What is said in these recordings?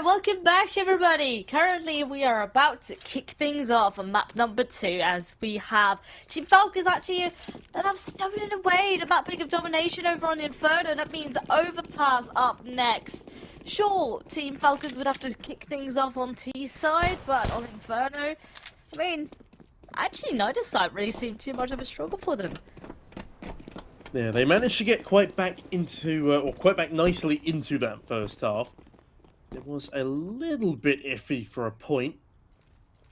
welcome back everybody! Currently we are about to kick things off on map number 2 as we have Team Falcons actually that have stolen away the map pick of DomiNation over on Inferno. That means Overpass up next. Sure, Team Falcons would have to kick things off on T side, but on Inferno, I mean, actually neither side really seemed too much of a struggle for them. Yeah, they managed to get quite back nicely into that first half. It was a little bit iffy for a point,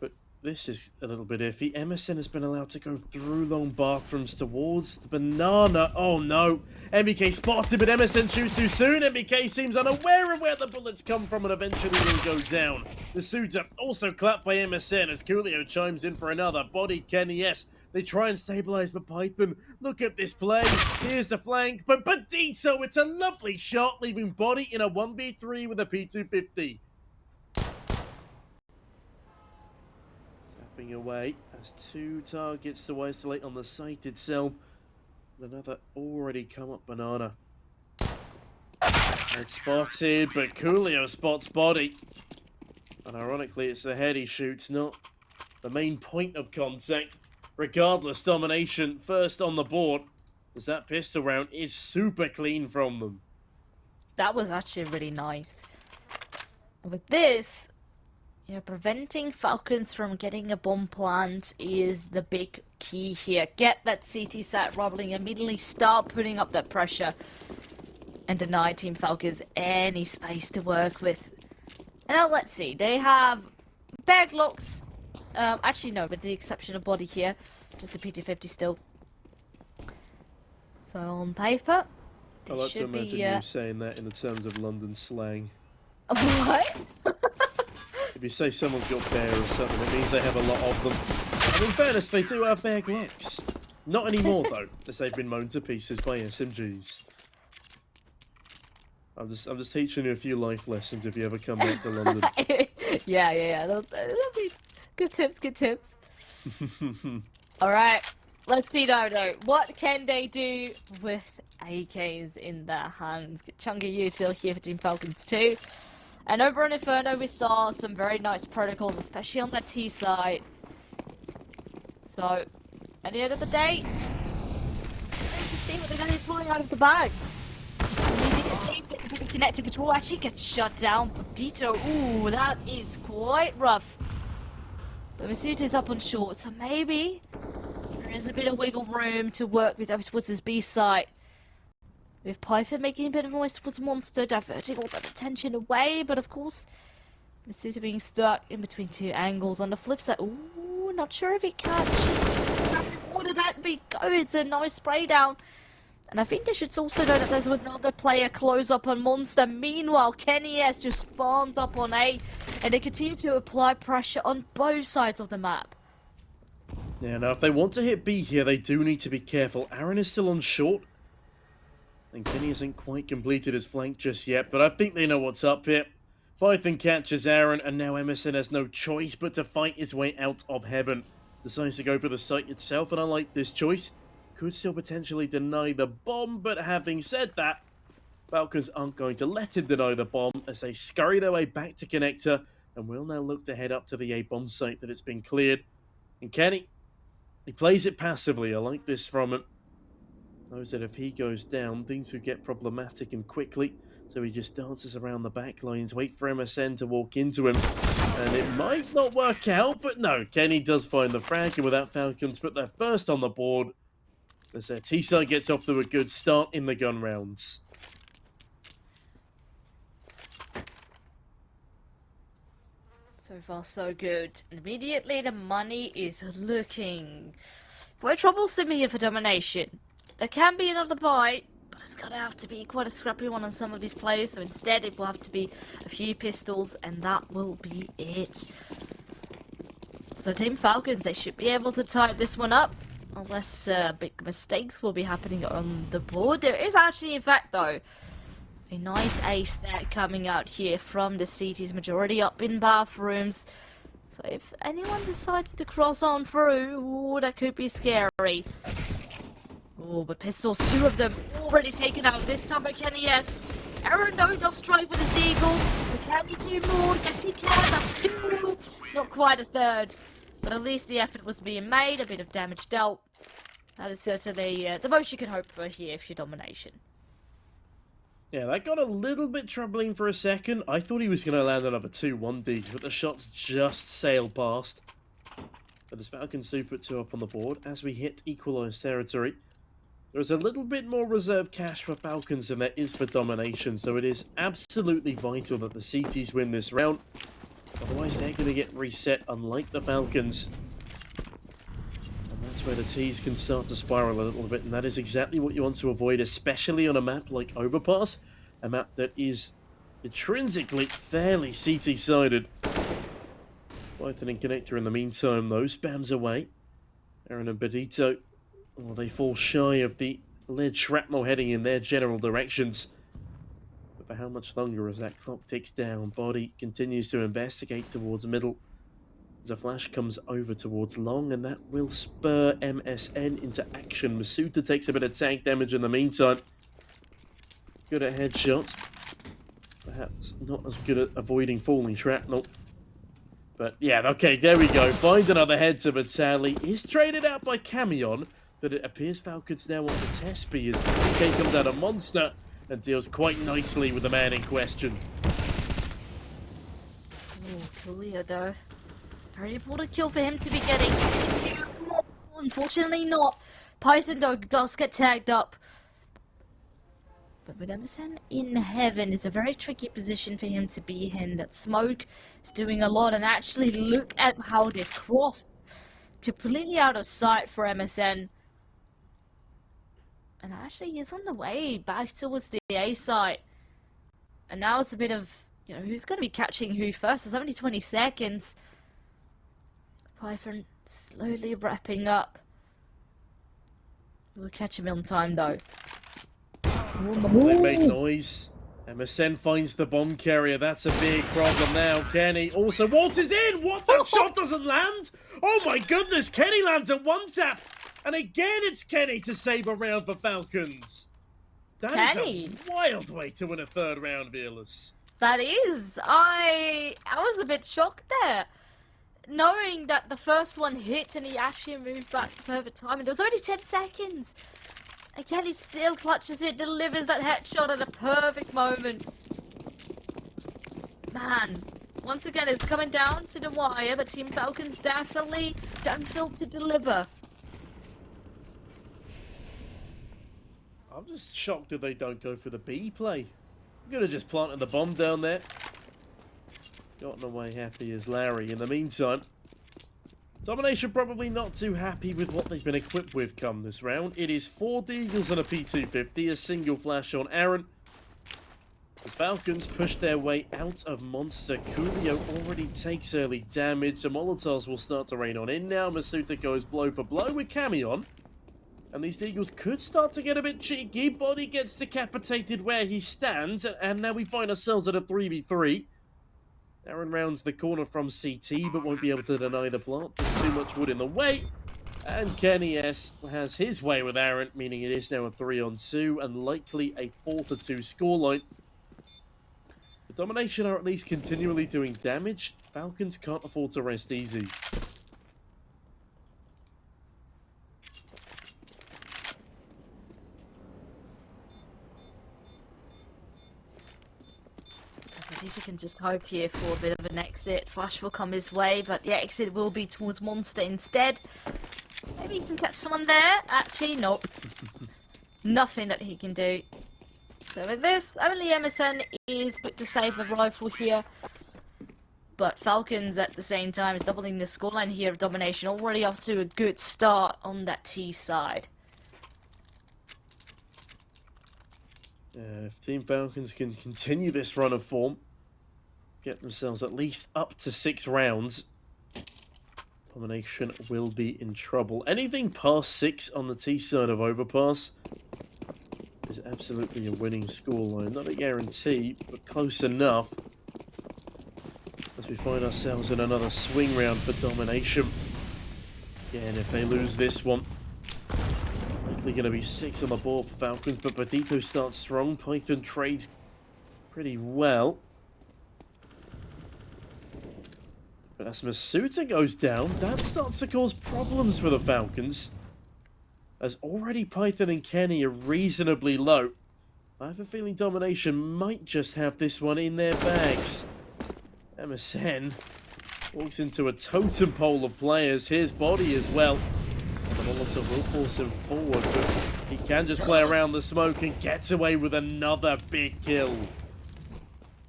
but this is a little bit iffy. Emerson has been allowed to go through long bathrooms towards the banana. Oh no! NBK spotted, but Emerson shoots too soon. NBK seems unaware of where the bullets come from and eventually will go down. Misutaaa also clapped by Emerson as Coolio chimes in for another. Body Kenny S. They try and stabilize, but Python, look at this play. Here's the flank, but Dito, it's a lovely shot, leaving Body in a 1v3 with a P250. Tapping away as two targets to isolate on the site itself. Another already come up banana. It's spotted, but Coolio spots Body. And ironically, it's the head he shoots, not the main point of contact. Regardless, DomiNation first on the board, as that pistol round is super clean from them. That was actually really nice. With this, preventing Falcons from getting a bomb plant is the big key here. Get that CT site rolling, immediately start putting up that pressure, and deny Team Falcons any space to work with. Now let's see, they have bag locks. Actually no, with the exception of Body here, just a P250 still. So on paper, I like to imagine you saying that in the terms of London slang. What? If you say someone's got bear or something, it means they have a lot of them. And in fairness, they do have bag locks. Not anymore though, as they've been mown to pieces by SMGs. I'm just teaching you a few life lessons if you ever come back to London. Yeah. That'll be good tips. Alright, let's see though. What can they do with AKs in their hands? Chunky U still here for Team Falcons too. And over on Inferno we saw some very nice protocols, especially on that T side. So, at the end of the day, let's see what they're going to be pulling out of the bag. Connected control actually gets shut down. Dito, ooh, that is quite rough. But Misutaaa's up on short, so maybe there is a bit of wiggle room to work with over towards his B site. With Python making a bit of noise towards Monster, diverting all that attention away, but of course, Misutaaa being stuck in between two angles. On the flip side, ooh, not sure if he catches. What did that be? Go, it's a nice spray down. And I think they should also know that there's another player close up on Monster. Meanwhile, Kenny S just farms up on A, and they continue to apply pressure on both sides of the map. Yeah, now if they want to hit B here, they do need to be careful. Aaron is still on short, and Kenny hasn't quite completed his flank just yet, but I think they know what's up here. Python catches Aaron, and now Emerson has no choice but to fight his way out of heaven. Decides to go for the site itself, and I like this choice. Could still potentially deny the bomb, but having said that, Falcons aren't going to let him deny the bomb as they scurry their way back to Connector and will now look to head up to the A bomb site that it's been cleared. And Kenny, he plays it passively. I like this from him. Knows that if he goes down, things would get problematic and quickly, so he just dances around the back lines, wait for MSN to walk into him. And it might not work out, but no, Kenny does find the frag, and without Falcons put their first on the board, as their T-side gets off to a good start in the gun rounds. So far, so good. And immediately, the money is looking quite troublesome here for DomiNation. There can be another buy, but it's going to have to be quite a scrappy one on some of these players. So instead, it will have to be a few pistols, and that will be it. So Team Falcons, they should be able to tie this one up. Unless big mistakes will be happening on the board. There is actually, in fact, though, a nice A stat coming out here from the CT's majority up in bathrooms. So if anyone decides to cross on through, ooh, that could be scary. Oh, but pistols, two of them already taken out. This time by Kenny S. Aaron, no, not strike with his eagle. But can he do more? Yes, he can. That's 2. Not quite a 3rd. But at least the effort was being made. A bit of damage dealt. That is certainly the most you can hope for here for your domination. Yeah, that got a little bit troubling for a second. I thought he was going to land another 2-1 deej, but the shots just sailed past. But as Falcons do put 2 up on the board, as we hit equalised territory, there is a little bit more reserve cash for Falcons than there is for domination, so it is absolutely vital that the CTs win this round. Otherwise, they're going to get reset, unlike the Falcons. And that's where the T's can start to spiral a little bit, and that is exactly what you want to avoid, especially on a map like Overpass, a map that is intrinsically fairly CT-sided. Python and Connector in the meantime, though, spams away. Aaron and Bedito, well, they fall shy of the lead shrapnel heading in their general directions. But for how much longer as that clock ticks down, bodyy continues to investigate towards middle. As a flash comes over towards long, and that will spur MSN into action. misutaaa takes a bit of tank damage in the meantime. Good at headshots. Perhaps not as good at avoiding falling shrapnel. But yeah, okay, there we go. Find another head to Batali. Is traded out by Camion, but it appears Falcons now want the test speed as DK comes out a monster and deals quite nicely with the man in question. Oh, Coolio though. Very important kill for him to be getting. Unfortunately not. Python though does get tagged up. But with Emerson in heaven, it's a very tricky position for him to be in. That smoke is doing a lot, and actually look at how they've crossed. Completely out of sight for MSN. And actually he's on the way back towards the A site. And now it's a bit of, you know, who's going to be catching who first? There's only 20 seconds. Python slowly wrapping up. We'll catch him on time though. They make noise. MSN finds the bomb carrier. That's a big problem now. Kenny also waltzes in. What? That shot doesn't land? Oh my goodness. Kenny lands at 1 tap. And again, it's Kenny to save a round for Falcons. That is a wild way to win a 3rd round, Veerless. That is. I was a bit shocked there. Knowing that the first one hit and he actually moved back further time. And there was only 10 seconds. Again, he still clutches it, delivers that headshot at a perfect moment. Man, once again, it's coming down to the wire, but Team Falcons definitely don't fail to deliver. I'm just shocked that they don't go for the B play. I'm going to just plant the bomb down there. Gotten away happy as Larry. In the meantime, domination probably not too happy with what they've been equipped with come this round. It is 4 Deagles and a P250, a single flash on Aaron. As Falcons push their way out of Monster, Coolio already takes early damage. The Molotovs will start to rain on in now. misutaaa goes blow for blow with Camion. And these Deagles could start to get a bit cheeky. bodyy gets decapitated where he stands. And now we find ourselves at a 3v3. Aaron rounds the corner from CT, but won't be able to deny the plant. There's too much wood in the way. And Kenny S has his way with Aaron, meaning it is now a 3-on-2 and likely a 4-2 scoreline. The domination are at least continually doing damage. Falcons can't afford to rest easy. You can just hope here for a bit of an exit. Flash will come his way, but the exit will be towards Monster instead. Maybe he can catch someone there. Actually, nope. Nothing that he can do. So with this, only MSN is put to save the rifle here. But Falcons at the same time is doubling the scoreline here of domination. Already off to a good start on that T side. If Team Falcons can continue this run of form, get themselves at least up to 6 rounds, domination will be in trouble. Anything past 6 on the T side of Overpass is absolutely a winning scoreline. Not a guarantee, but close enough. As we find ourselves in another swing round for domination. Again, if they lose this one, likely going to be 6 on the board for Falcons, but Bedito starts strong. Python trades pretty well. But as misutaaa goes down, that starts to cause problems for the Falcons. As already Python and Kenny are reasonably low, I have a feeling DomiNation might just have this one in their bags. MSN walks into a totem pole of players. Here's bodyy as well. The Molotov will force him forward, but he can just play around the smoke and gets away with another big kill.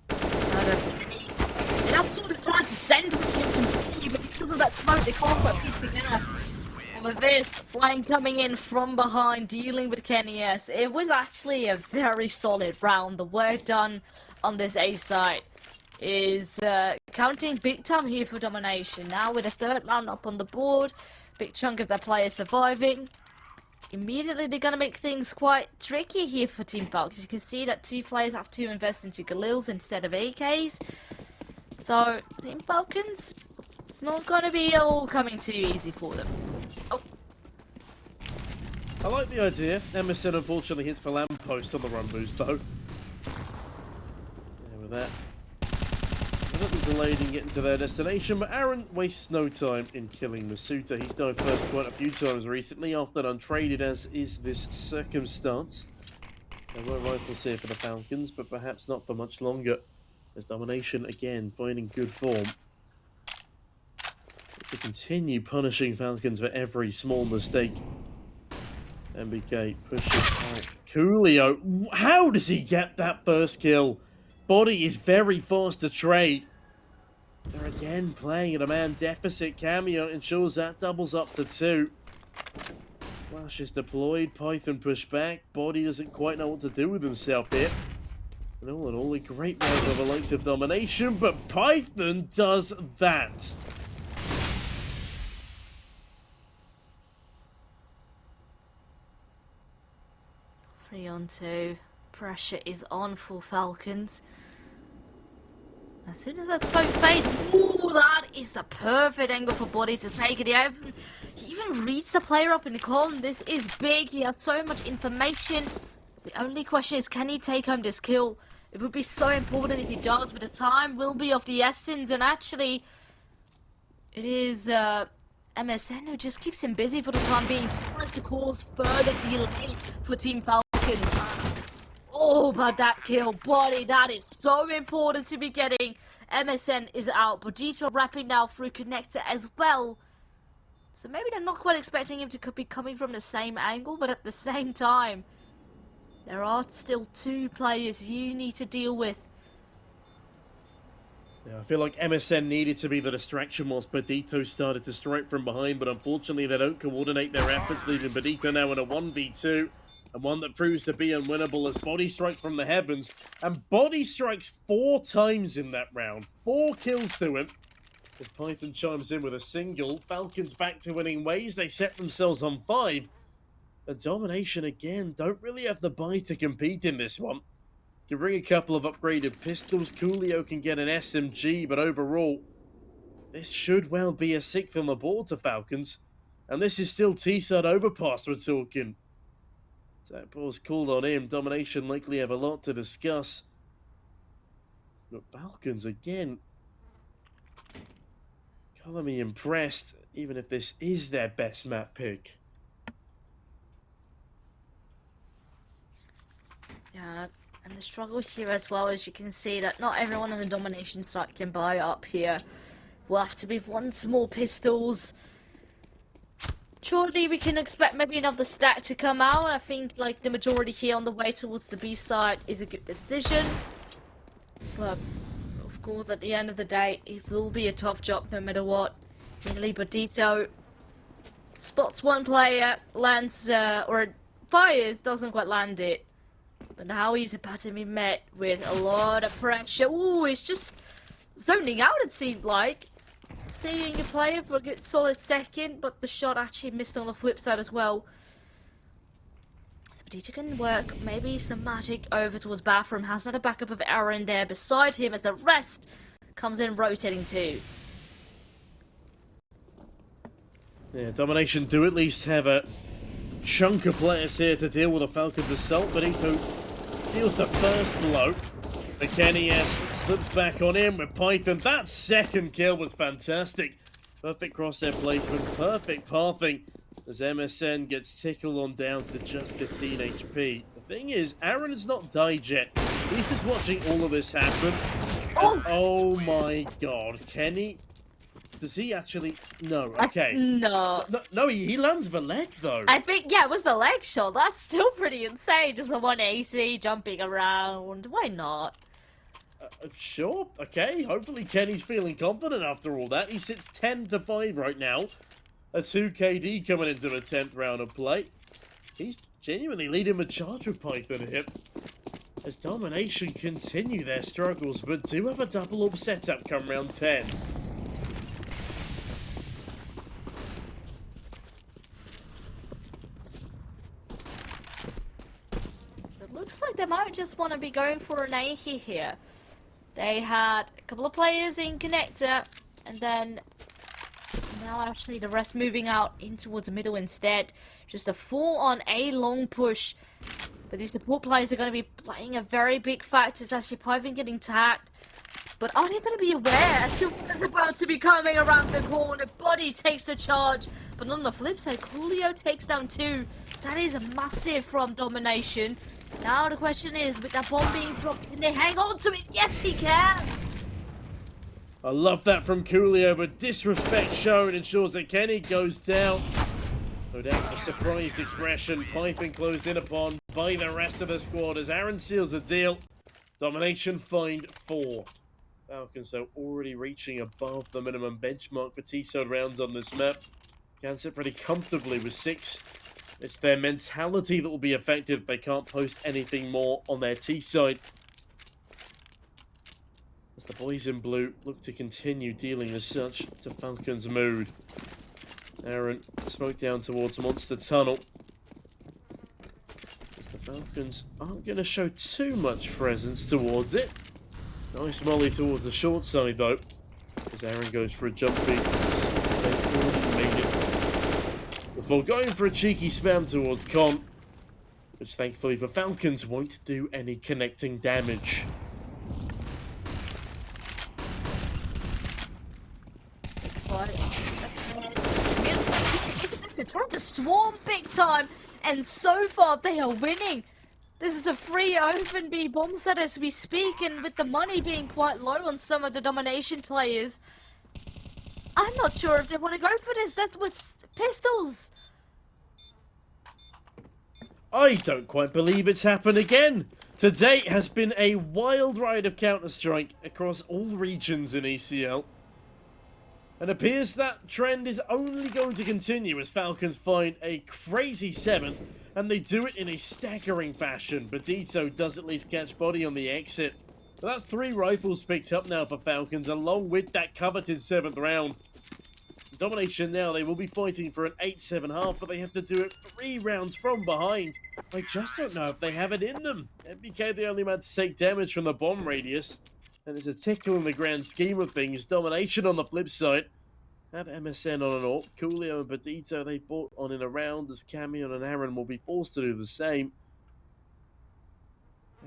They're sort of trying to send the team completely, but because of that smoke, they can't put people together. And with this, Flying coming in from behind, dealing with Kenny S. It was actually a very solid round. The work done on this A site is counting big time here for DomiNation. Now with a third round up on the board, big chunk of their players surviving. Immediately they're going to make things quite tricky here for Team Falcons. You can see that two players have to invest into Galils instead of AKs. So, Team Falcons, it's not going to be all coming too easy for them. Oh. I like the idea. MSN unfortunately hits for lamppost on the run boost though. Yeah, with that. A little delayed in getting to their destination, but Aaron wastes no time in killing misutaaa. He's died first quite a few times recently, often untraded as is this circumstance. There were rifles here for the Falcons, but perhaps not for much longer. As DomiNation again finding good form to continue punishing Falcons for every small mistake. NBK pushes out Coolio. How does he get that first kill? bodyy is very fast to trade. They're again playing at a man deficit. Cameo ensures that doubles up to 2. Flash is deployed. Python pushed back. bodyy doesn't quite know what to do with himself here. And all in all, a great round of the likes of DomiNation, but Python does that. Three on 2. Pressure is on for Falcons. As soon as that smoke fades, ooh, that is the perfect angle for bodyy to take it. He even reads the player up in the column. This is big. He has so much information. The only question is, can he take home this kill? It would be so important if he does, but the time will be of the essence. And actually, it is MSN who just keeps him busy for the time being, just tries to cause further delay for Team Falcons. Oh, but that kill, bodyy, that is so important to be getting. MSN is out. bodyy wrapping now through connector as well. So maybe they're not quite expecting him to be coming from the same angle, but at the same time, there are still 2 players you need to deal with. Yeah, I feel like MSN needed to be the distraction whilst bodyy started to strike from behind, but unfortunately they don't coordinate their efforts, leaving bodyy now in a 1v2, and one that proves to be unwinnable as bodyy strikes from the heavens, and bodyy strikes 4 times in that round. 4 kills to him. As Python chimes in with a single, Falcons back to winning ways. They set themselves on 5. And DomiNation again don't really have the buy to compete in this one. Can bring a couple of upgraded pistols. Coolio can get an SMG, but overall, this should well be a 6th on the board to Falcons. And this is still T-side Overpass we're talking. That ball's called on him. DomiNation likely have a lot to discuss. But Falcons again, colour me impressed, even if this is their best map pick. Yeah, and the struggle here as well, as you can see, that not everyone on the DomiNation side can buy up here. We'll have to be once more pistols. Shortly we can expect maybe another stack to come out. I think like the majority here on the way towards the B side is a good decision. But of course at the end of the day it will be a tough job no matter what. Mainly bodyy spots one player, lands or fires, doesn't quite land it. But now he's about to be met with a lot of pressure. Ooh, he's just zoning out, it seemed like. Seeing a player for a good solid second, but the shot actually missed on the flip side as well. So bodyy can work maybe some magic over towards bathroom. Has another backup of Aaron there beside him as the rest comes in rotating too. Yeah, DomiNation do at least have a chunk of players here to deal with a Falcons assault. bodyy deals the first blow. The Kenny S slips back on in with Python. That second kill was fantastic. Perfect crosshair placements, perfect pathing as MSN gets tickled on down to just 15 HP. The thing is, Aaron's not died yet. He's just watching all of this happen. Oh my god, Kenny. Does he actually? No, okay. No, he lands the leg though. I think, yeah, it was the leg shot. That's still pretty insane. Just a 180, jumping around. Why not? Sure, okay. Hopefully Kenny's feeling confident after all that. He sits 10-5 right now. A 2KD coming into the 10th round of play. He's genuinely leading the charge with Python here. As DomiNation continue their struggles, but do have a double up setup come round 10. It looks like they might just want to be going for an A here. They had a couple of players in connector, and then now actually the rest moving out in towards the middle instead. Just a full on A long push. But these support players are going to be playing a very big factor. It's actually Python getting tagged. But are they going to be aware? Still is about to be coming around the corner. Body takes a charge. But on the flip side, Coolio takes down 2. That is massive from DomiNation. Now the question is, with that bomb being dropped, can they hang on to it? Yes, he can! I love that from Coolio, but disrespect shown ensures that Kenny goes down. No doubt a surprised expression. Python closed in upon by the rest of the squad as Aaron seals the deal. DomiNation find 4. Falcons, though, already reaching above the minimum benchmark for T-side rounds on this map. Can sit pretty comfortably with 6. It's their mentality that will be effective. They can't post anything more on their T-side. As the boys in blue look to continue dealing as such to Falcon's mood. Aaron smoke down towards Monster Tunnel. As the Falcons aren't going to show too much presence towards it. Nice molly towards the short side though. As Aaron goes for a jump beat. They've already made it. Before going for a cheeky spam towards Con. Which thankfully for Falcons won't do any connecting damage. They're trying to swarm big time, and so far they are winning. This is a free open B bomb set as we speak, and with the money being quite low on some of the DomiNation players, I'm not sure if they want to go for this. That was pistols. I don't quite believe it's happened again. Today has been a wild ride of Counter-Strike across all regions in ECL. And appears that trend is only going to continue as Falcons find a crazy 7th, and they do it in a staggering fashion. Badito does at least catch body on the exit. So that's 3 rifles picked up now for Falcons, along with that coveted 7th round. DomiNation now, they will be fighting for an 8-7 half, but they have to do it 3 rounds from behind. I just don't know if they have it in them. NBK the only man to take damage from the bomb radius. And it's a tickle in the grand scheme of things. DomiNation on the flip side have MSN on an AWP. Coolio and Badito, they've bought on in a round as Camion and Aaron will be forced to do the same.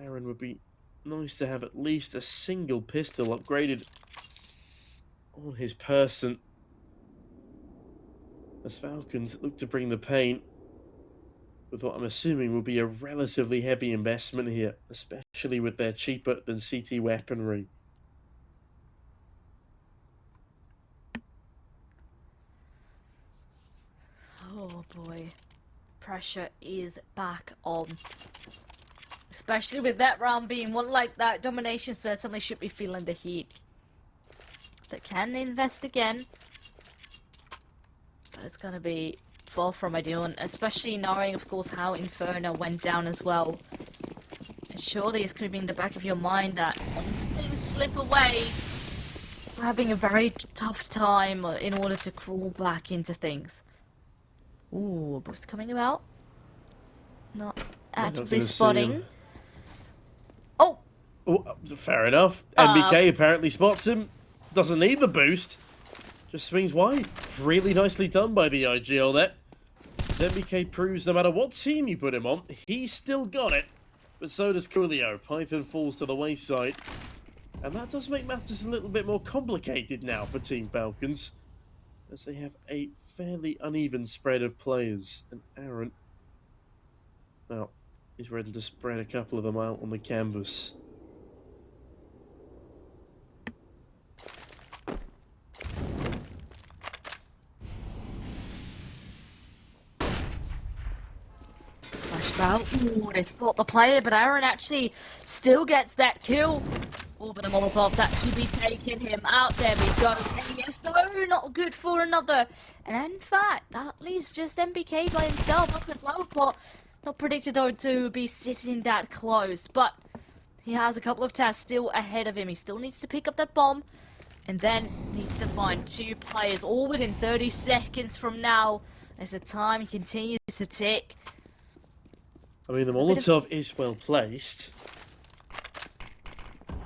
Aaron would be nice to have at least a single pistol upgraded on his person. As Falcons look to bring the pain with what I'm assuming will be a relatively heavy investment here, especially with their cheaper than CT weaponry. Oh boy, pressure is back on. Especially with that round being one like that, DomiNation certainly should be feeling the heat. So can they invest again? But it's gonna be far from ideal, and especially knowing, of course, how Inferno went down as well. And surely it's gonna be in the back of your mind that once things slip away, we're having a very tough time in order to crawl back into things. Ooh, a boost coming about. Not actively spotting. Oh! Oh, fair enough. NBK apparently spots him. Doesn't need the boost. Just swings wide. Really nicely done by the IGL there. NBK proves no matter what team you put him on, he's still got it. but so does Coolio. Python falls to the wayside. And that does make matters a little bit more complicated now for Team Falcons, as they have a fairly uneven spread of players. And Aaron, well, he's ready to spread a couple of them out on the canvas. Ooh, they spot the player, but Aaron actually still gets that kill. Oh, but a Molotov, that should be taking him out. There we go. Yes, no, not good for another. And in fact, that leaves just NBK by himself up at low pot. Not predicted though to be sitting that close, but he has a couple of tasks still ahead of him. He still needs to pick up that bomb, and then needs to find 2 players all within 30 seconds from now as the time continues to tick. I mean, the Molotov is well placed.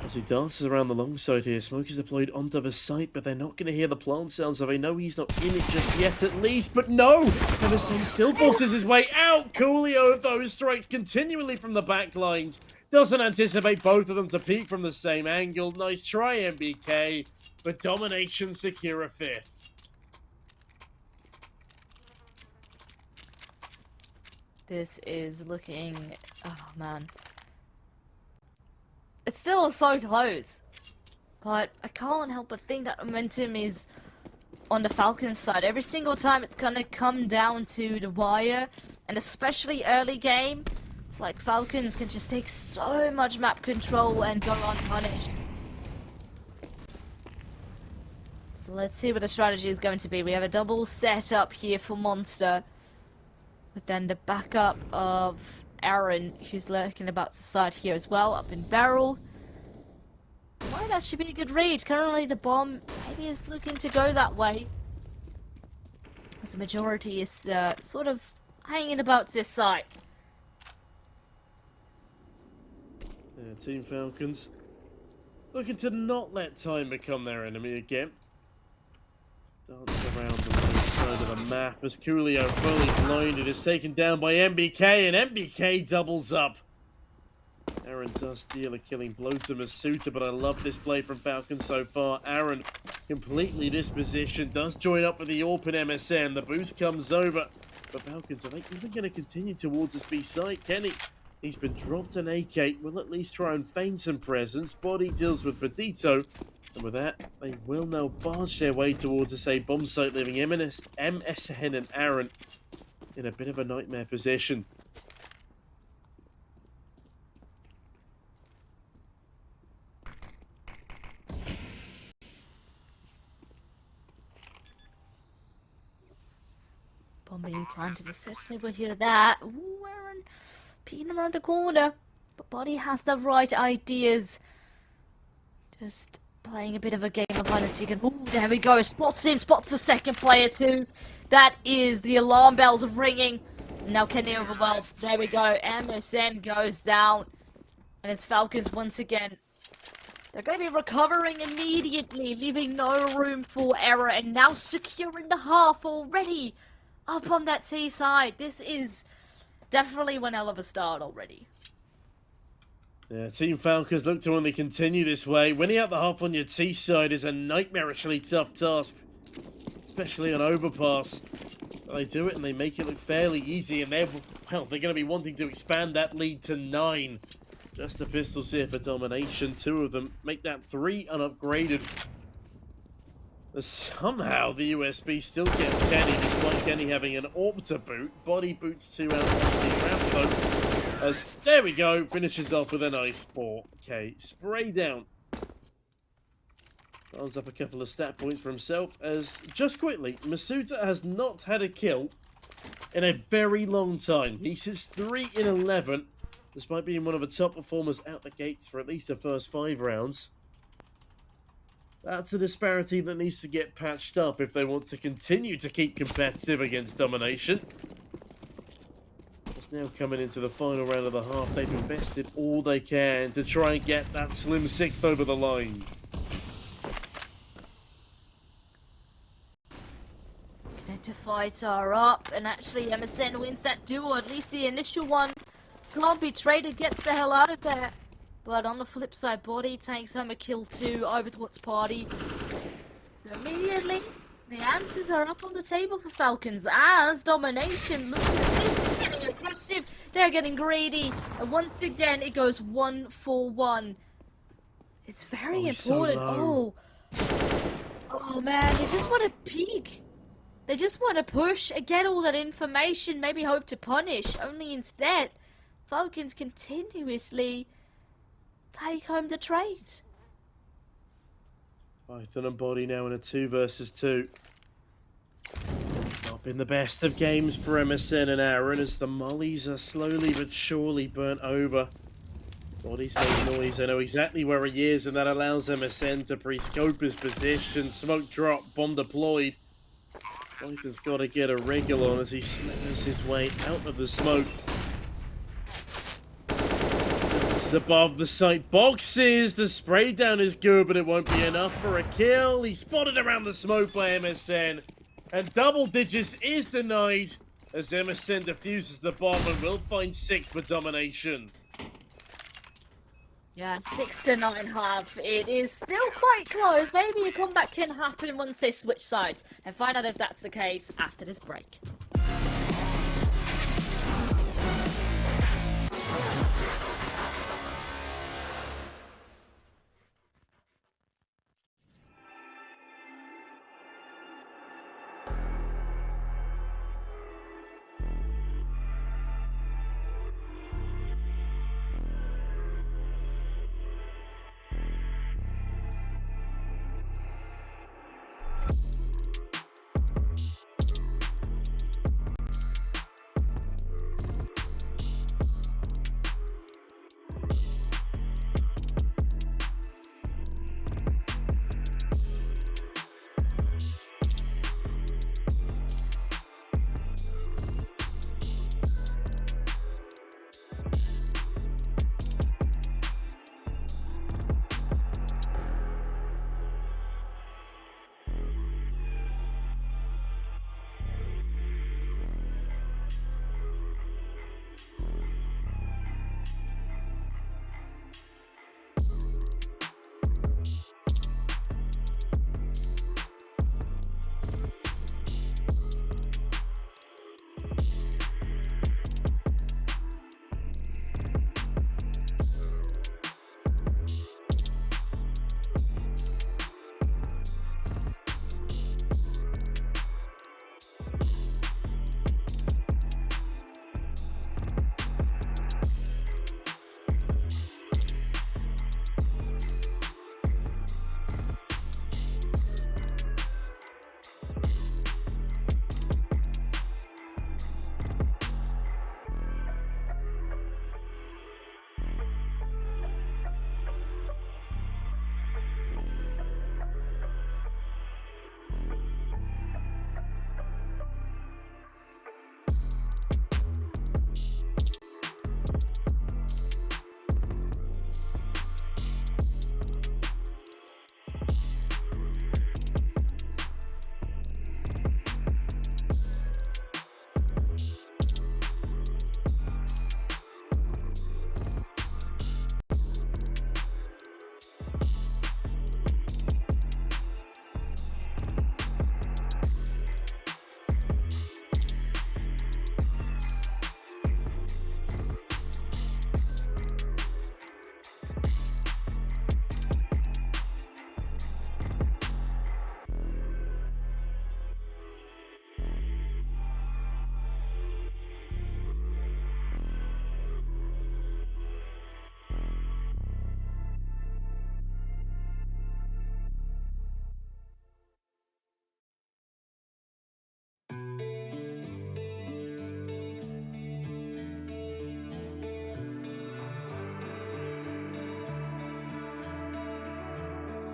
As he dances around the long side here, smoke is deployed onto the site, but they're not going to hear the plant sound, so they know he's not in it just yet at least. But no! Emerson still forces his way out! Coolio, though, strikes continually from the back lines. Doesn't anticipate both of them to peek from the same angle. Nice try, NBK, but DomiNation secure a 5th. This is looking... oh, man. It's still so close. But I can't help but think that momentum is on the Falcons side. Every single time it's gonna come down to the wire. And especially early game. It's like Falcons can just take so much map control and go unpunished. So let's see what the strategy is going to be. We have a double setup here for Monster. But then the backup of Aaron, who's lurking about the side here as well, up in barrel. Might actually be a good read. Currently the bomb maybe is looking to go that way, as the majority is sort of hanging about this side. Yeah, Team Falcons looking to not let time become their enemy again. Dance around the left side of the map as Coolio, fully blinded, is taken down by NBK, and NBK doubles up. Aaron does deal a killing blow to Misutaaa, but I love this play from Falcon so far. Aaron, completely dispositioned, does join up with the AWP and MSN. The boost comes over, but Falcons, are they even going to continue towards this B site? Kenny, he's been dropped an AK, will at least try and feign some presence. Body deals with Badito, and with that, they will now barge their way towards a bomb site, leaving MSN and Aaron in a bit of a nightmare position. Bomb being planted, we certainly will hear that. Ooh, Aaron peeking around the corner. But Body has the right ideas. Just playing a bit of a game of hide and seek. Ooh, there we go. Spots him, spots the second player too. That is the alarm bells ringing. Now Kenny overwhelmed. There we go. MSN goes down. And it's Falcons once again. They're going to be recovering immediately, leaving no room for error. And now securing the half already. Up on that T side. This is definitely one hell of a start already. Yeah, Team Falcons look to only continue this way. Winning out the half on your T side is a nightmarishly tough task, especially on Overpass. But they do it and they make it look fairly easy, and they're going to be wanting to expand that lead to 9. Just the pistols here for DomiNation. 2 of them make that 3 unupgraded. But somehow the USB still gets Kenny, despite Kenny having an AWP to boot. Body boots 2 out of 15 round though. As, there we go, finishes off with a nice 4K spray down. Rolls up a couple of stat points for himself, as, just quickly, Misutaaa has not had a kill in a very long time. He sits 3 in 11, despite being one of the top performers out the gates for at least the first 5 rounds. That's a disparity that needs to get patched up if they want to continue to keep competitive against DomiNation. It's now coming into the final round of the half. They've invested all they can to try and get that slim 6th over the line. Connector fights are up, and actually MSN wins that duel, at least the initial one. Can't be traded, gets the hell out of there. But on the flip side, Body takes home a kill too over towards Party. So immediately, the answers are up on the table for Falcons as DomiNation looks at this, getting aggressive, they're getting greedy, and once again it goes 1-4-1. It's very important. So Oh man, they just want to peek. They just want to push and get all that information, maybe hope to punish, only instead, Falcons continuously take home the trade. Python and Body now in a 2 versus 2. Not been the best of games for MSN and Aaron as the mollies are slowly but surely burnt over. Body's making noise, they know exactly where he is, and that allows MSN to pre-scope his position. Smoke drop, bomb deployed. Python's got to get a wriggle on as he slithers his way out of the smoke. This is above the site boxes. The spray down is good, but it won't be enough for a kill. He's spotted around the smoke by MSN, and double digits is denied as MSN defuses the bomb and will find 6 for DomiNation. Yeah, 6-9 It is still quite close. Maybe a comeback can happen once they switch sides, and find out if that's the case after this break.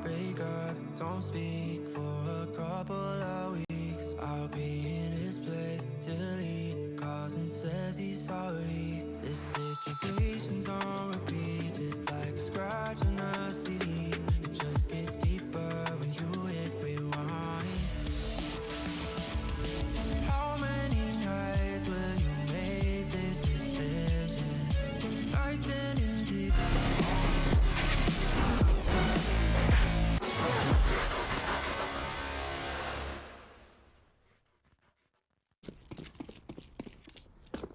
break up, don't speak for a couple of weeks. I'll be in his place till he calls and says he's sorry. This situation's on repeat, just like a scratch on a CD. It just gets deeper when you hit rewind. How many nights will you make this decision?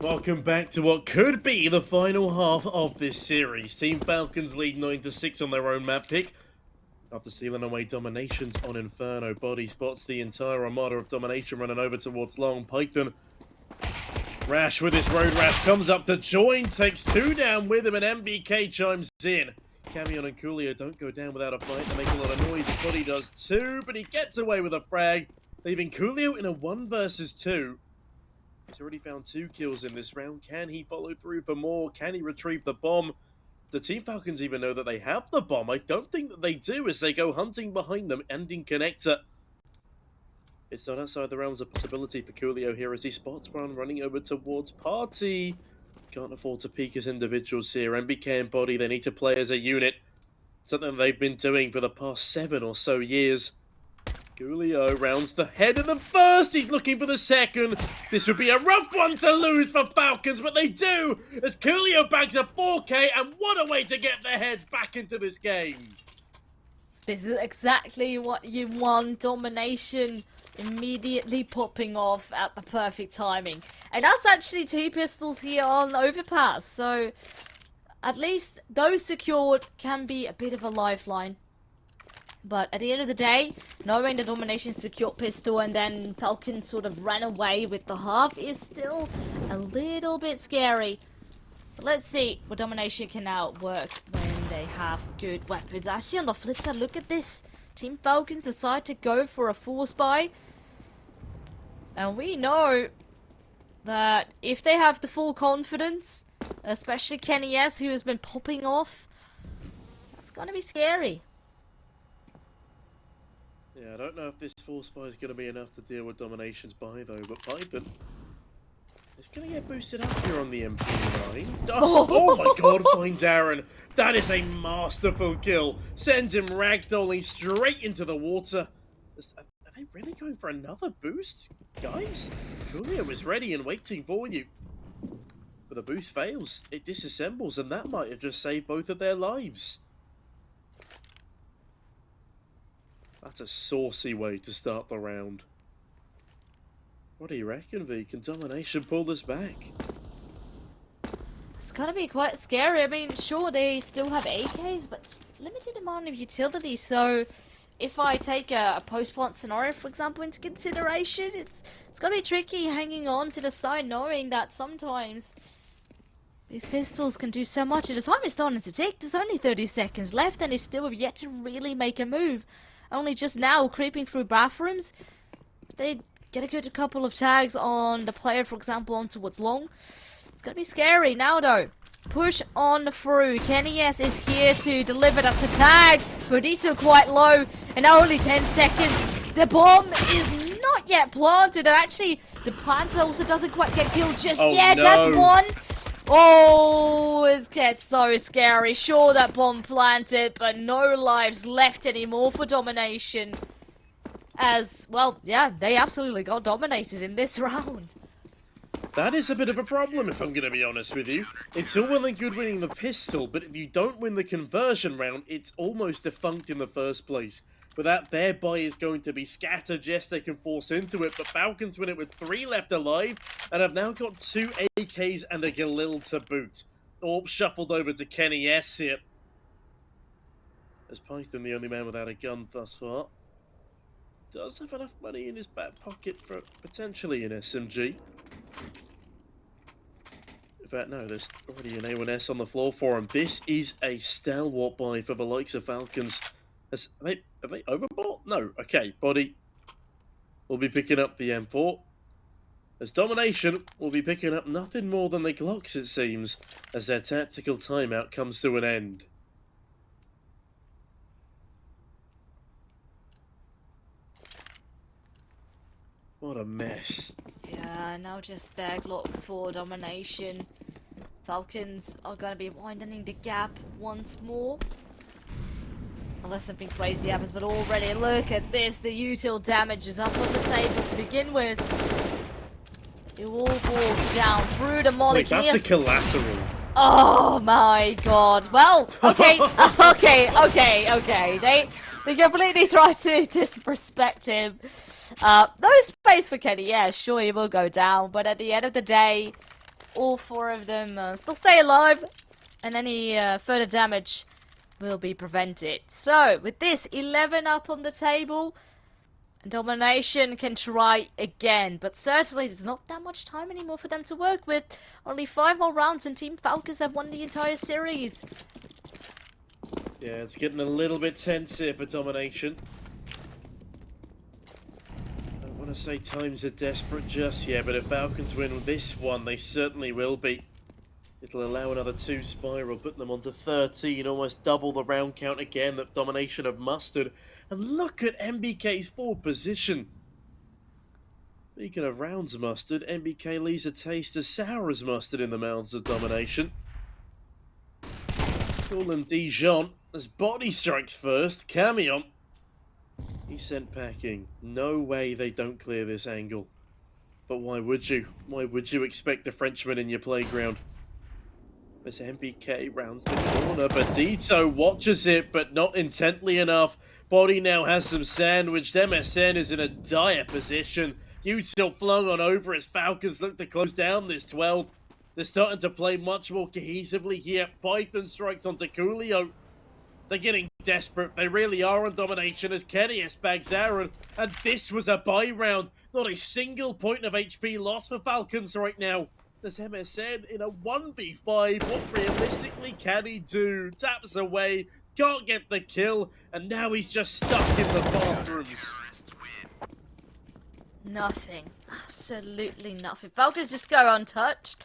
Welcome back to what could be the final half of this series. Team Falcons lead 9-6 on their own map pick. After stealing away dominations on Inferno, Bodyy spots the entire armada of domination running over towards long. Python, Rash with his road rash, comes up to join, takes 2 down with him, and NBK chimes in. Camion and Coolio don't go down without a fight. They make a lot of noise. Bodyy does too, but he gets away with a frag, leaving Coolio in a 1 versus 2. He's already found 2 kills in this round. Can he follow through for more? Can he retrieve the bomb? The Team Falcons even know that they have the bomb. I don't think that they do as they go hunting behind them, ending connector. It's not outside the realms of possibility for Coolio here as he spots one running over towards Party. Can't afford to peek as individuals here. NBK and Bodyy, they need to play as a unit. Something they've been doing for the past 7 or so years. Coolio rounds the head of the first. He's looking for the second. This would be a rough one to lose for Falcons, but they do as Coolio bags a 4K, and what a way to get their heads back into this game. This is exactly what you want. Domination immediately popping off at the perfect timing. And that's actually 2 pistols here on Overpass, so at least those secured can be a bit of a lifeline. But at the end of the day, knowing the Domination secured pistol and then Falcon sort of ran away with the half is still a little bit scary. But let's see what Domination can outwork when they have good weapons. Actually, on the flip side, look at this. Team Falcons decide to go for a force buy. And we know that if they have the full confidence, especially Kenny S, who has been popping off, that's going to be scary. Yeah, I don't know if this force buy is going to be enough to deal with Domination's buy though, but Python is going to get boosted up here on the MP9. Oh my god, finds Aaron. That is a masterful kill. Sends him ragdolling straight into the water. Are they really going for another boost, guys? Coolio was ready and waiting for you. But the boost fails. It disassembles, and that might have just saved both of their lives. That's a saucy way to start the round. What do you reckon, V? Can Domination pull this back? It's gonna be quite scary. I mean, sure, they still have AKs, but it's limited amount of utility. So, if I take a post-plant scenario, for example, into consideration, it's gonna be tricky hanging on to the side, knowing that sometimes these pistols can do so much. And the time is starting to tick. There's only 30 seconds left, and they still have yet to really make a move. Only just now creeping through bathrooms. They get a good couple of tags on the player, for example, on towards long. It's gonna be scary now, though. Push on through. Kenny S is here to deliver. That's a tag. But he's still quite low. And now only 10 seconds. The bomb is not yet planted. And actually, the plant also doesn't quite get killed just yet. No. That's one. Oh, it gets so scary. Sure, that bomb planted, but no lives left anymore for Domination. As, well, yeah, they absolutely got dominated in this round. That is a bit of a problem, if I'm going to be honest with you. It's all well and good winning the pistol, but if you don't win the conversion round, it's almost defunct in the first place. But that their buy is going to be scattered. Yes, they can force into it, but Falcons win it with 3 left alive, and have now got 2 AKs and a Galil to boot. All shuffled over to Kenny S here. As Python, the only man without a gun thus far, does have enough money in his back pocket for potentially an SMG. In fact, no, there's already an A1S on the floor for him. This is a stalwart buy for the likes of Falcons. Have they overbought? No. Okay, Bodyy will be picking up the M4. As Domination will be picking up nothing more than the Glocks, it seems, as their tactical timeout comes to an end. What a mess. Yeah, now just their Glocks for Domination. Falcons are going to be widening the gap once more. Unless something crazy happens, but already look at this. The util damage is up on the table to begin with. It all walks down through the molly. Wait, that's a collateral. Oh my god. Well, okay, okay. They completely try to disrespect him. No space for Kenny. Yeah, sure, he will go down, but at the end of the day, all 4 of them still stay alive, and any further damage will be prevented. So, with this 11 up on the table, DomiNation can try again, but certainly there's not that much time anymore for them to work with. Only 5 more rounds and Team Falcons have won the entire series. Yeah, it's getting a little bit tense here for DomiNation. I don't want to say times are desperate just yet, but if Falcons win this one, they certainly will be. It'll allow another 2 spiral, putting them onto 13, almost double the round count again that DomiNation have mustered. And look at NBK's forward position. Speaking of rounds mustered, NBK leaves a taste as sour as mustard in the mouths of DomiNation. Call him Dijon, as body strikes first. Camion, he's sent packing. No way they don't clear this angle. But why would you? Why would you expect a Frenchman in your playground? As NBK rounds the corner, Badito watches it, but not intently enough. Body now has some sandwiched. MSN is in a dire position. Util flung on over as Falcons look to close down this 12th. They're starting to play much more cohesively here. Python strikes onto Coolio. They're getting desperate. They really are on DomiNation as Kenny's bags Aaron. And this was a buy round. Not a single point of HP lost for Falcons right now. There's MSN in a 1v5. What realistically can he do? Taps away. Can't get the kill. And now he's just stuck in the bathrooms. Nothing. Absolutely nothing. Falcons just go untouched.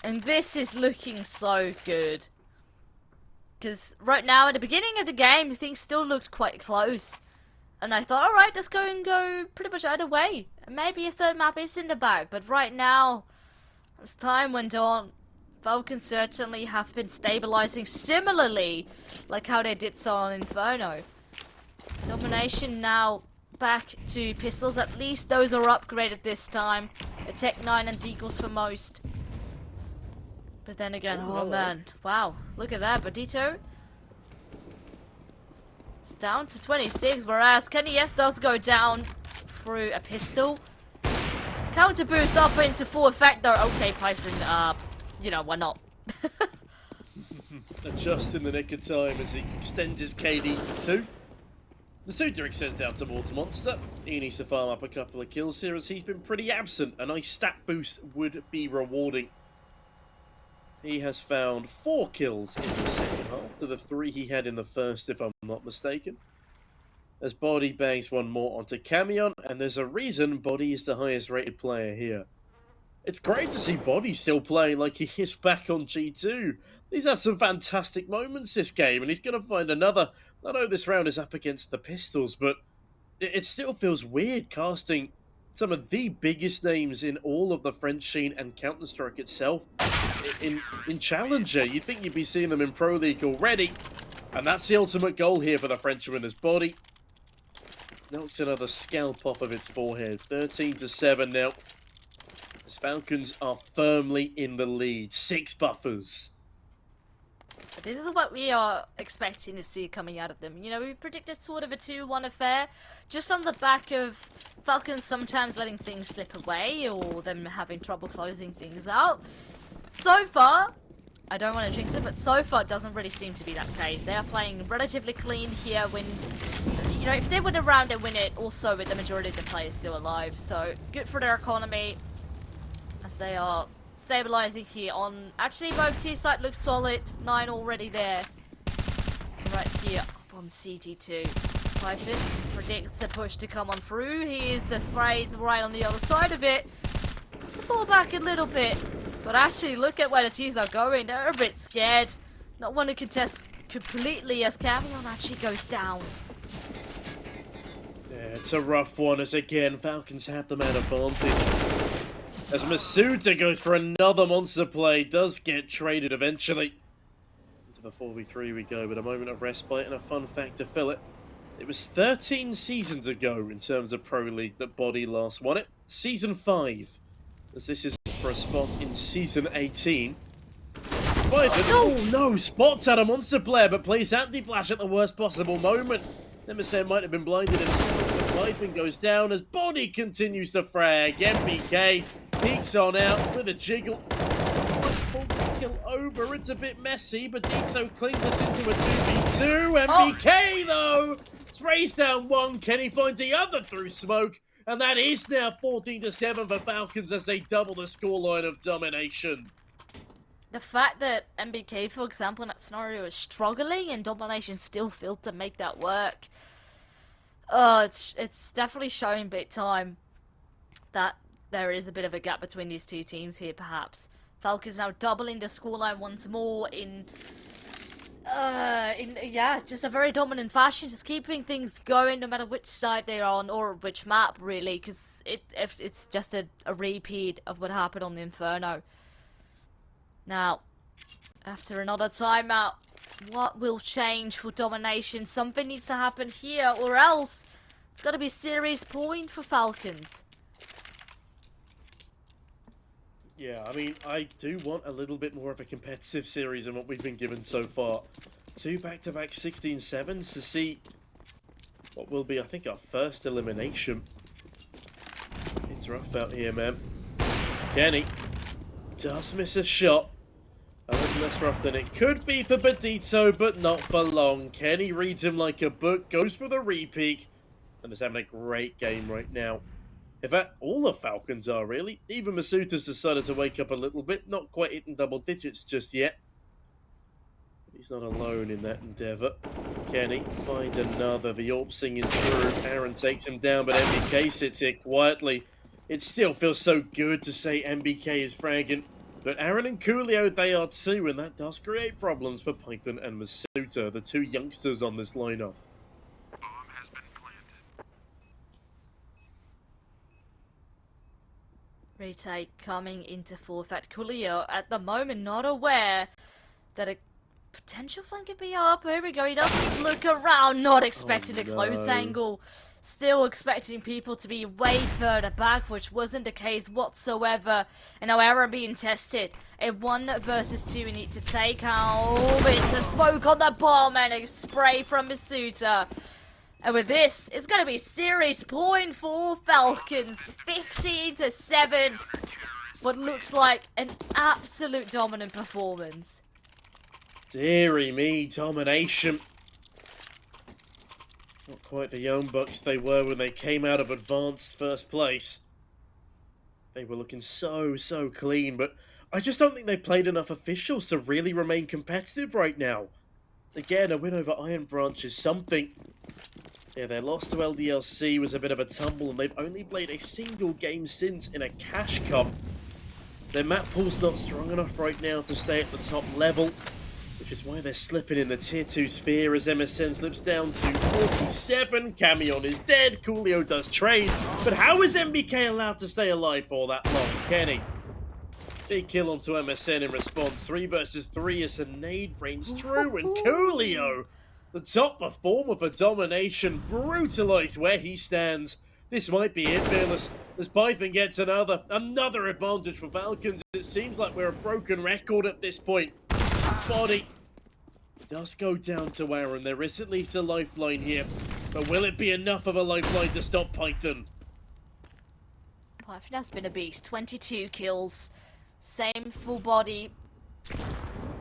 And this is looking so good. Because right now, at the beginning of the game, things still looked quite close. And I thought, alright, let's go and go pretty much either way. Maybe a third map is in the bag. But right now, as time went on, Falcons certainly have been stabilizing similarly, like how they did so on Inferno. DomiNation now back to pistols. At least those are upgraded this time. A Tech 9 and deagles for most. But then again, oh man, wow, look at that, Badito. It's down to 26, whereas Kenny S does go down through a pistol. Counter boost up into full effect though. Okay, Python, you know, why not? Just in the nick of time as he extends his KD to 2. Misutaaa extends down towards Monster. He needs to farm up a couple of kills here as he's been pretty absent. A nice stat boost would be rewarding. He has found 4 kills in the second half to the 3 he had in the first, if I'm not mistaken. As Body bangs one more onto Camion, and there's a reason Body is the highest rated player here. It's great to see Body still playing like he is back on G2. He's had some fantastic moments this game, and he's going to find another. I know this round is up against the Pistols, but it still feels weird casting some of the biggest names in all of the French scene and Counter-Strike itself in Challenger. You'd think you'd be seeing them in Pro League already. And that's the ultimate goal here for the Frenchman as Body knocks another scalp off of its forehead. 13-7 now. As Falcons are firmly in the lead. 6 buffers. This is what we are expecting to see coming out of them. You know, we predicted sort of a 2-1 affair, just on the back of Falcons sometimes letting things slip away, or them having trouble closing things out. So far, I don't want to jinx it, but so far it doesn't really seem to be that case. They are playing relatively clean here when, you know, if they win a round, they win it also with the majority of the players still alive. So, good for their economy, as they are stabilizing here on. Actually, both T side looks solid. 9 already there. Right here up on CT2. Python predicts a push to come on through. Here's the sprays right on the other side of it. Let's pull back a little bit. But actually, look at where the T's are going. They're a bit scared. Not want to contest completely as Camion actually goes down. Yeah, it's a rough one as again Falcons have the man advantage. As MisutaAA goes for another monster play, does get traded eventually. Into the 4v3 we go, but a moment of respite and a fun fact to fill it. It was 13 seasons ago in terms of Pro League that Body last won it. Season 5, as this is for a spot in Season 18. Oh no, spots out a monster player, but plays anti-flash at the worst possible moment. Nemesis might have been blinded himself. Python goes down as bodyy continues to frag. NBK peeks on out with a jiggle. Kill over. It's a bit messy, but Dito cleans us into a 2v2. NBK, though, sprays down one. Kenny finds the other through smoke. And that is now 14-7 for Falcons as they double the scoreline of DomiNation. The fact that NBK, for example, in that scenario is struggling and DomiNation still failed to make that work. It's definitely showing big time that there is a bit of a gap between these two teams here, perhaps. Falcons now doubling the scoreline once more in just a very dominant fashion, just keeping things going no matter which side they're on or which map, really, because it's just a repeat of what happened on the Inferno. Now, after another timeout, what will change for DomiNation? Something needs to happen here, or else it's got to be a serious point for Falcons. Yeah, I mean, I do want a little bit more of a competitive series than what we've been given so far. 2 back-to-back 16-7s to see what will be, I think, our first elimination. It's rough out here, man. It's Kenny. Does miss a shot. A little less rough than it could be for Badito, but not for long. Kenny reads him like a book, goes for the repeat, and is having a great game right now. In fact, all the Falcons are, really. Even misutaaa's decided to wake up a little bit, not quite hitting double digits just yet. But he's not alone in that endeavour. Kenny finds another. The AWP singing through. Aaron takes him down, but NBK sits here quietly. It still feels so good to say NBK is fragging. But Aaron and Coolio, they are too, and that does create problems for Python and misutaaa, the two youngsters on this lineup. Retake coming into full effect. Coolio, at the moment, not aware that a potential flank could be up. Here we go. He does look around, not expecting a close angle. Still expecting people to be way further back, which wasn't the case whatsoever. And now Aaron being tested. A 1 versus 2 we need to take out. It's a smoke on the bomb and a spray from misutaaa. And with this, it's going to be series point for Falcons. 15-7. What looks like an absolute dominant performance. Deary me, DomiNation. Not quite the young bucks they were when they came out of advanced first place. They were looking so clean, but I just don't think they've played enough officials to really remain competitive right now. Again, a win over Iron Branch is something. Yeah, their loss to LDLC was a bit of a tumble, and they've only played a single game since in a cash cup. Their map pool's not strong enough right now to stay at the top level, which is why they're slipping in the tier 2 sphere as MSN slips down to 47. Camion is dead, Coolio does trade, but how is NBK allowed to stay alive for that long? Kenny. Big kill onto MSN in response. 3 versus 3 as a nade rains true, and Coolio, the top performer for DomiNation, brutalized where he stands. This might be it, Fearless, as Python gets another advantage for Falcons. It seems like we're a broken record at this point. Bodyy does go down to Aaron. There is at least a lifeline here, but will it be enough of a lifeline to stop Python? Python has been a beast. 22 kills. Same full body.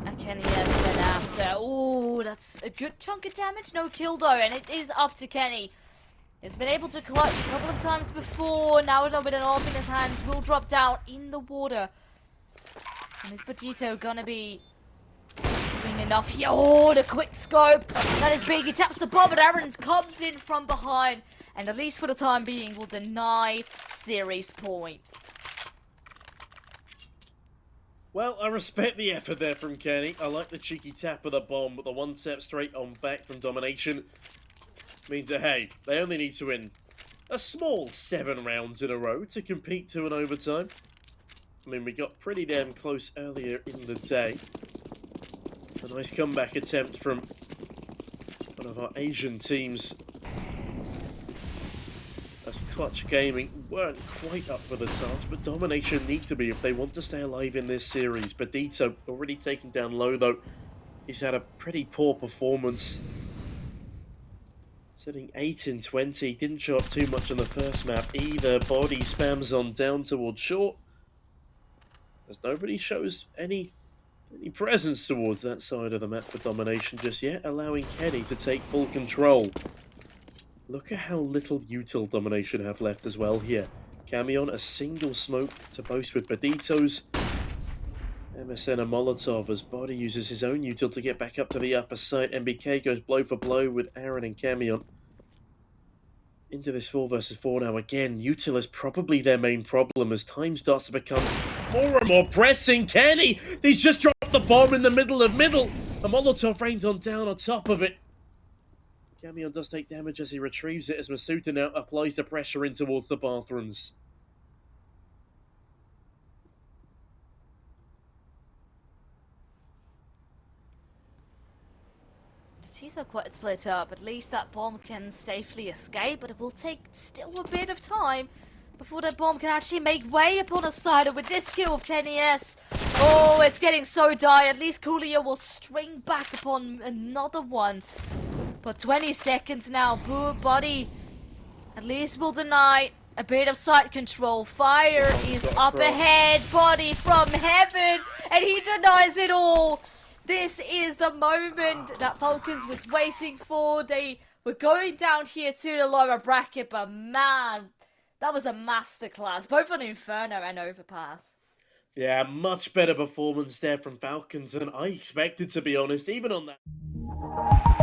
And Kenny has been after. Ooh, that's a good chunk of damage. No kill though, and it is up to Kenny. He's been able to clutch a couple of times before. Now with an AWP in his hands, will drop down in the water. And is Badito gonna be doing enough here? Oh, the quick scope. That is big. He taps the bomb, but Aaron comes in from behind. And at least for the time being, will deny series point. Well, I respect the effort there from Kenny. I like the cheeky tap of the bomb, but the one step straight on back from DomiNation means that, hey, they only need to win a small 7 rounds in a row to compete to an overtime. I mean, we got pretty damn close earlier in the day. A nice comeback attempt from one of our Asian teams. As Clutch Gaming weren't quite up for the task, but DomiNation need to be if they want to stay alive in this series. Badito already taken down low though. He's had a pretty poor performance. Sitting 8 in 20, didn't show up too much on the first map either. Body spams on down towards short, as nobody shows any presence towards that side of the map for domination just yet, allowing Kenny to take full control. Look at how little util domination have left as well here. Camion, a single smoke to boast with Beditos. MSN a Molotov as Body uses his own util to get back up to the upper site. NBK goes blow for blow with Aaron and Camion. Into this 4 versus 4 now again. Util is probably their main problem as time starts to become more and more pressing. Kenny, he's just dropped the bomb in the middle of middle. A Molotov rains on down on top of it. Camion does take damage as he retrieves it as Misutaaa now applies the pressure in towards the bathrooms. The teeth are quite split up. At least that bomb can safely escape, but it will take still a bit of time before that bomb can actually make way upon a side. And with this kill of Kenny S, oh, it's getting so dire. At least Coolio will string back upon another one. But 20 seconds now. Body at least will deny a bit of side control. Fire is up ahead. Body from heaven, and he denies it all. This is the moment that Falcons was waiting for. They were going down here to the lower bracket, but man, that was a masterclass, both on Inferno and Overpass. Yeah, much better performance there from Falcons than I expected, to be honest, even on that.